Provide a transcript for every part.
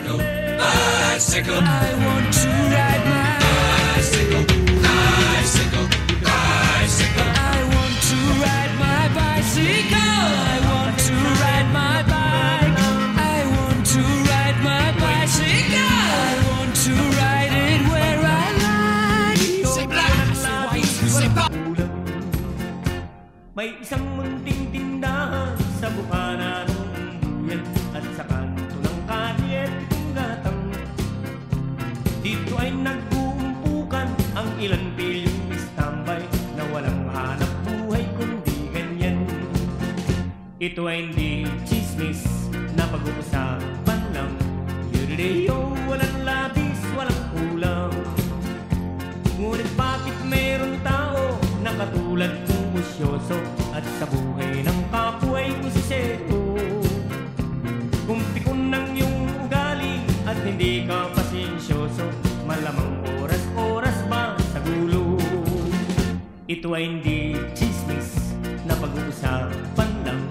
bicycle, bicycle. I want to ride my bicycle, bicycle, bicycle. I want to ride my bicycle. I want to ride my bike. I want to ride my bicycle. I want to ride it where I like. Say black, say white, say pop. May isang munting tindahan sa bukana ng buyan at sa kanto ng kalye pitong gatang. Dito ay nag-uumpukan ang ilan pilyong istambay na walang hanap buhay kundi ganyan. Ito ay hindi chismis na pag-uusapan lang. Yurideyo, walang labis, walang kulang. Ngunit bakit meron tao na katulad mong musyoso at sa buhay ng kapwa ay musisero? Kung pikon ng iyong ugali at hindi ka pasensyoso, malamang oras-oras ba sa gulo? Ito ay hindi chismis na pag-uusapan lang.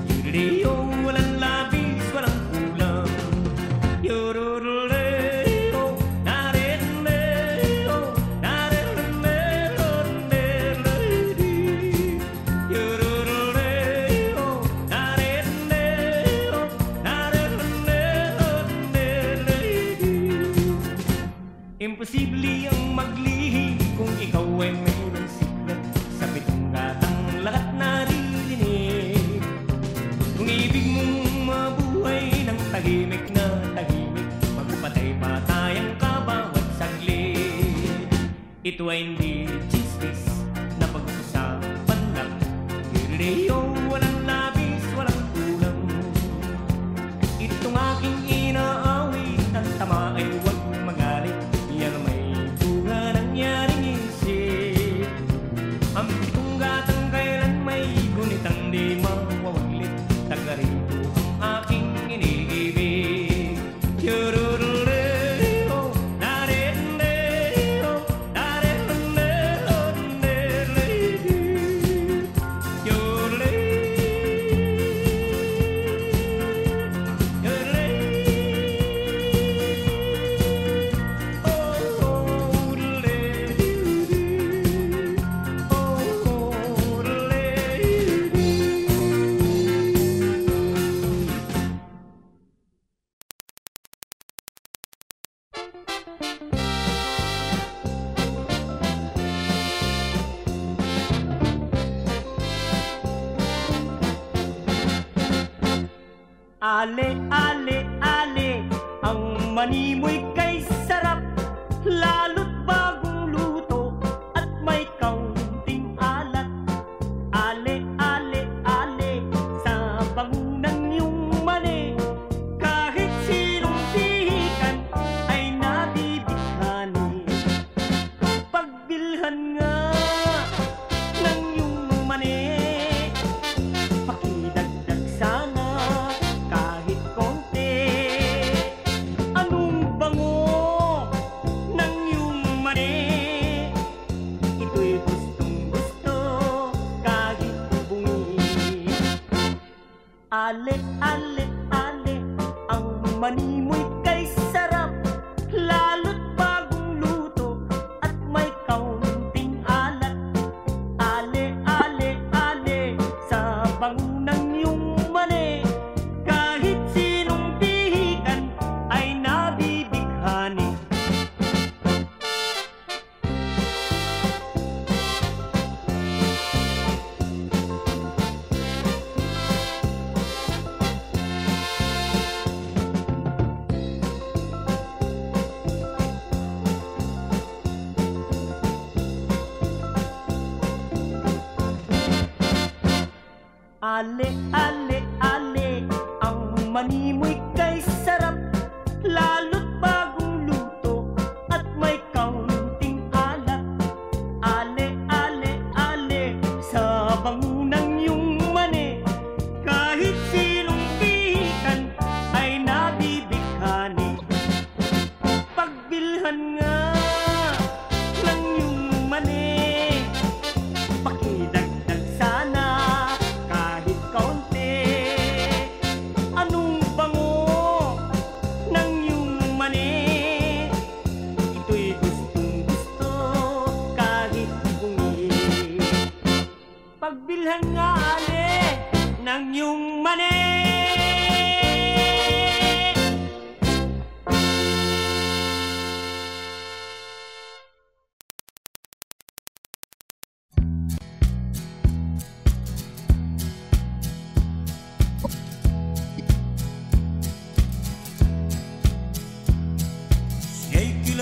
Yurideyo, walang labis, walang kulang. Yorororeo, narereo, narereo, yorororeo, narereo, narereo. Imposible ang maglihi kung ikaw ay mayroong siklat sa pitong gatang lahat naririnig. Kung ibig mong mabuhay ng tahimik na tahimik, magpatay-patay ang kabawat saglit. Ito ay hindi chismis na pag-usapan lang. Yurideyo, walang labis, walang kulang. Itong aking inaawit, ang tama ay huwag magalit. Yan may bunga nangyaring isip. Ang pitong gatang kailan may gunitang di mawawaglit. Taga rito ang aking iniibig. Yorororeo, narereo, narereo, yorororeo, Ale, ale, ale, ang mani mo'y kay sarap, lalo't bagong luto at may kaunting alat. Ale, ale, ale, sa bangunang iyong mani, kahit sinong pihikan ay nabibighani. Pagbilhan nga ng iyong mani, pakidagdag sana kahit konti. Anong bango ng iyong mani? Ito'y gustong gusto kahit bungi. Ale, ale, ale, ang mani mo'y kay sarap, lalo't bagong luto at may kaunting alat. Ale, ale, ale, sa bangunang iyong mani, kahit sinong pihikan ay nabibighani. Ale, ale, ale, ang mani mo'y kay sarap, lalo't bagong luto at may kaunting alat. Ale, ale, ale, sa bangunang iyong mani, kahit sinong pihikan ay nabibighani. Pagbilhan nga ng iyong mani, pakidagdag sana kahit kaunti.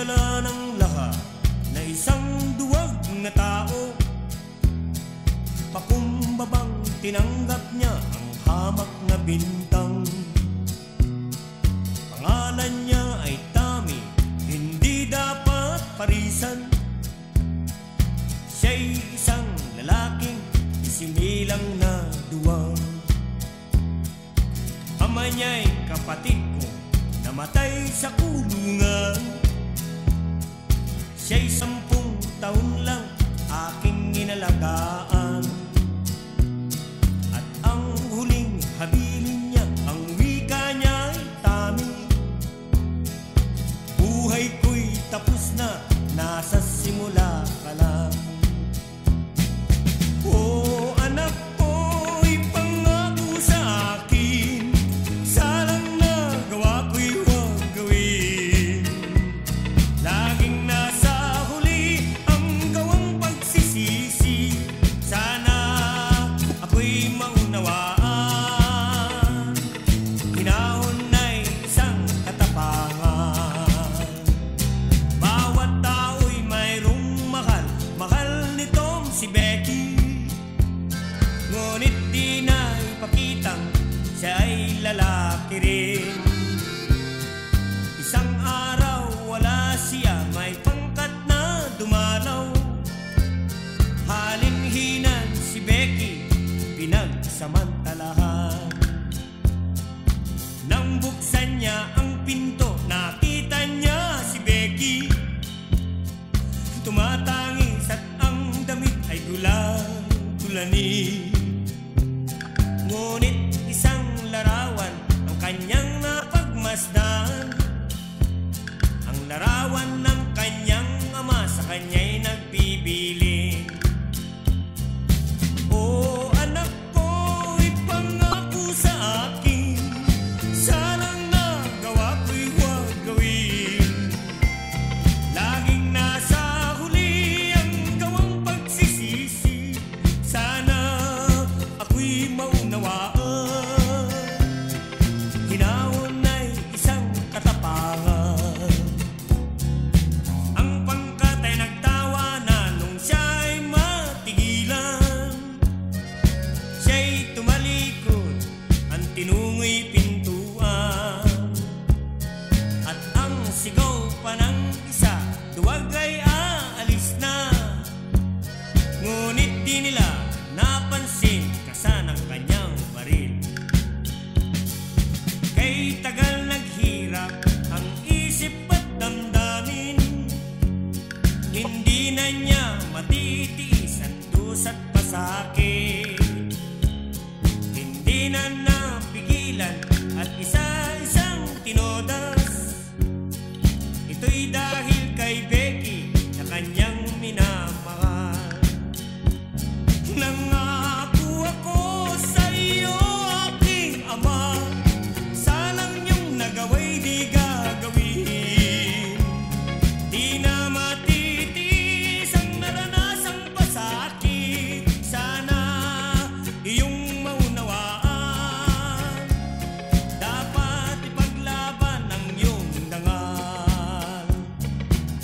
kilala ng lahat na isang duwag na tao. Pakumbabang tinanggap niya ang hamak na bintang. Pangalan niya ay Tommy, hindi dapat parisan. Siya'y isang lalaking isinilang na duwag. Ama niya'y kapatid ko, namatay sa kulungan. Siya'y 10 taon lang aking inalagaan. At ang huling habilin niya, ang wika niya'y Tommy. Buhay ko'y tapos na, nasa simula ka lang. Oh anak ko'y pangako sa akin, salang nagawa ko'y huwag gawin. Laging nasa huli ang gawang pagsisisi, sana ako'y maunawaan. Hinahon ay isang katapangan. Bawat tao'y mayroong mahal, mahal nitong si Becky. Ngunit di na ipakitang siya ay lalaki rin. Isang araw wala siya, may pangkat na dumalaw. Halinhinan si Becky, pinagsamantalahan. Nang buksan niya ang pinto, nakita niya si Becky. Tumatangis at ang damit ay dula-dulani. Ngunit isang larawan ang kanyang napagmasdan. Ang larawan ng kanyang ama, sa kanya'y nagbibiling. Oh anak ko'y pangako sa akin, salang nagawa ko'y huwag gawin. Laging nasa huli ang gawang pagsisisi, sana ako'y maunawaan. Hinahon ay isang katapangan. Ang pangkat ay nagtawa na nung siya'y matigilan. Siya'y tumalikod, ang tinungo'y pintuan. At ang sigaw pa ng isa, duwag ay aalis na. Ngunit di nila napansin kasan ang kanyang baril. Kay tagal naghirap ang isip at damdamin, hindi na niya matitiis ang dus at pasakit. Hindi na napigilan at isa-isang tinodas. Ito'y dahil kay Becky na kanyang minamahal. Nangako ako sa iyo, aking ama, salang niyong nagawa'y di gagawin. Di na matitiis ang naranasang pasakit, sana iyong maunawaan. Dapat ipaglaban ang iyong dangal.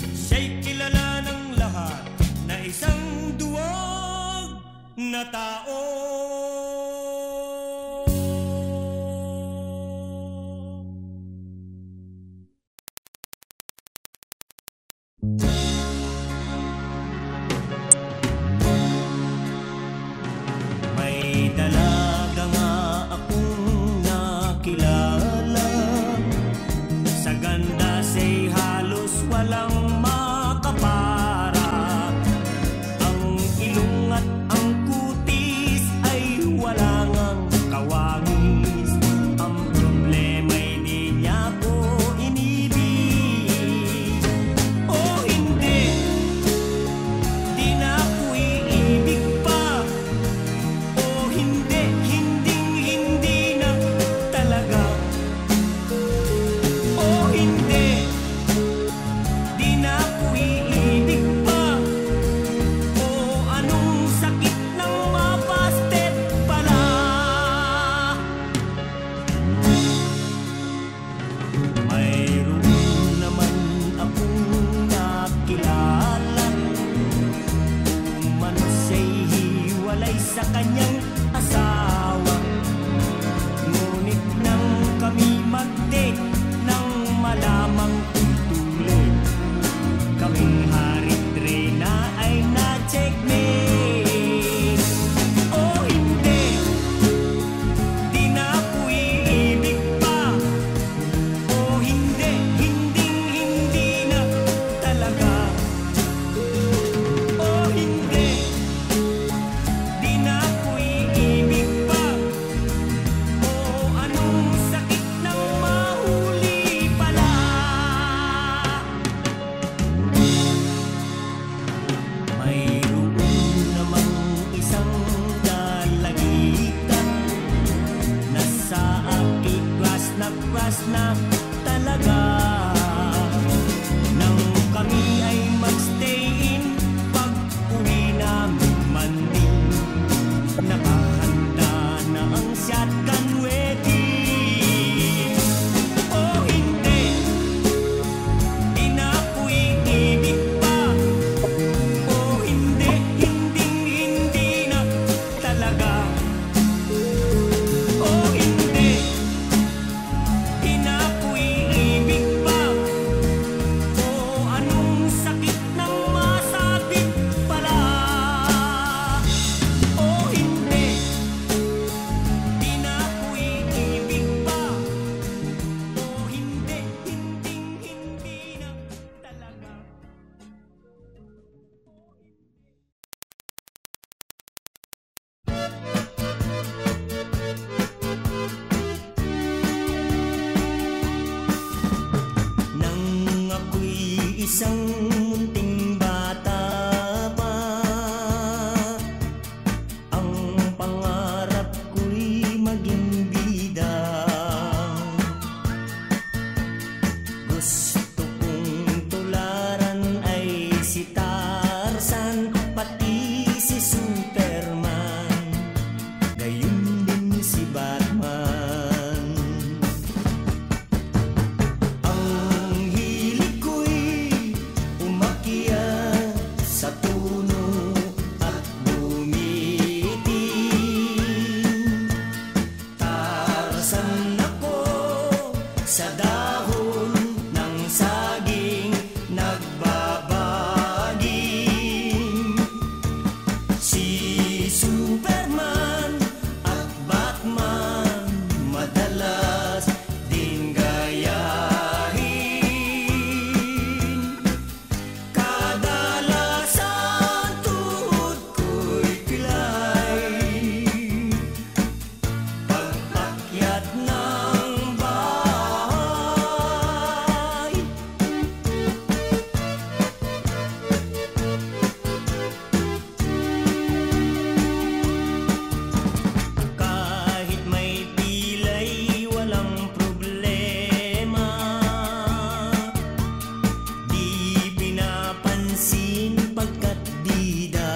Siya'y kilala ng lahat na isang duwag na tao. May dalaga nga akong nakilala, sa ganda siya'y halos walang makapara. Ang ilong at ang kutis ay wala ngang kawangis. Ang problema'y di niya ko inibig. Oh hindi, di na ako iibig pa. Oh hindi, hindi na talaga. Oh hindi, di isang munting bata pa, ang pangarap ko'y maging bida. Gusto kong tularan ay si Tarzan, pati si Superman, gayon din si Batman. Ang hilig ko'y umakyat sa puno at bumiting. Tarzan ako sa dahon ng saging nagbabaging. Si Superman at Batman madalas din gayahin. Kadalasan tuhod ko'y pilay pag-akyat ng bahay. Kahit may pilay, walang problema. Di pinapansin pagkat bida.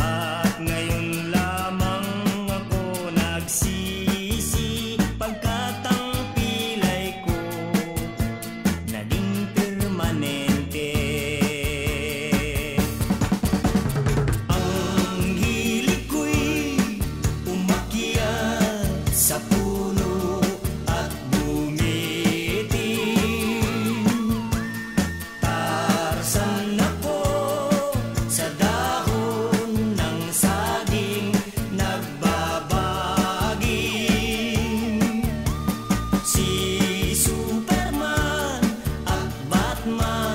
At ngayon lamang ako nagsisi pagkat ang pilay ko naging permanente. Ang hilig ko'y umakyat sa puno at bumiting. Tarzan ako sa dahon ng saging nagbabaging. Si Superman at Batman